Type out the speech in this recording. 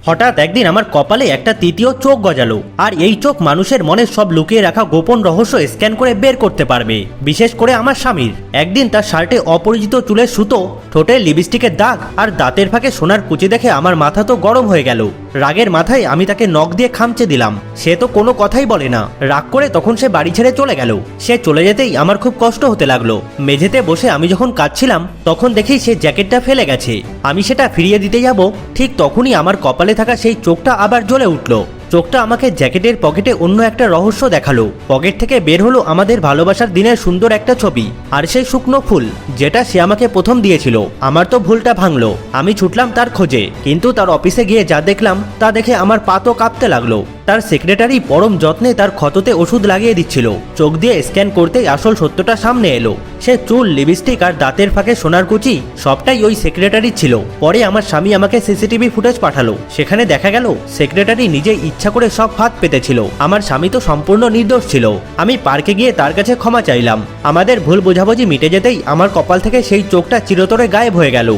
হঠাৎ একদিন আমার কপালে একটা তৃতীয় চোখ গজালো, আর এই চোখ মানুষের মনে সব লুকিয়ে রাখা গোপন রহস্য স্ক্যান করে বের করতে পারবে। বিশেষ করে আমার স্বামীর। একদিন তার শার্টে অপরিচিত চুলের সুতো, ঠোঁটে লিপস্টিকের দাগ আর দাঁতের ফাঁকে সোনার কুচি দেখে আমার মাথা তো গরম হয়ে গেল। রাগের মাথায় আমি তাকে নখ দিয়ে খামচে দিলাম। সে তো কোনো কথাই বলে না। রাগ করে তখন সে বাড়ি ছেড়ে চলে গেল। সে চলে যেতেই আমার খুব কষ্ট হতে লাগলো। মেঝেতে বসে আমি যখন কাঁদছিলাম তখন দেখি সে জ্যাকেটটা ফেলে গেছে। আমি সেটা ফিরিয়ে দিতে যাব, ঠিক তখনই আমার কপালে থাকা সেই চোখটা আবার জ্বলে উঠল। চোখটা আমাকে জ্যাকেটের পকেটে অন্য একটা রহস্য দেখালো। পকেট থেকে বের হলো আমাদের ভালোবাসার দিনের সুন্দর একটা ছবি, আর সেই শুকনো ফুল যেটা সে আমাকে প্রথম দিয়েছিল। আমার তো ভুলটা ভাঙলো। আমি ছুটলাম তার খোঁজে, কিন্তু তার অফিসে গিয়ে যা দেখলাম তা দেখে আমার পা তো কাঁপতে লাগলো। তার সেক্রেটারি পরম যত্নে তার ক্ষততে ওষুধ লাগিয়ে দিচ্ছিল। চোখ দিয়ে স্ক্যান করতেই আসল সত্যটা সামনে এলো। সে চুল, লিপস্টিক আর দাঁতের ফাঁকে সোনার কুচি সবটাই ওই সেক্রেটারি ছিল। পরে আমার স্বামী আমাকে সিসিটিভি ফুটেজ পাঠালো। সেখানে দেখা গেল সেক্রেটারি নিজে ইচ্ছা করে সব ফাঁদ পেতেছিল। আমার স্বামী তো সম্পূর্ণ নির্দোষ ছিল। আমি পার্কে গিয়ে তার কাছে ক্ষমা চাইলাম। আমাদের ভুল বোঝাবুঝি মিটে যেতেই আমার কপাল থেকে সেই চোখটা চিরতরে গায়েব হয়ে গেল।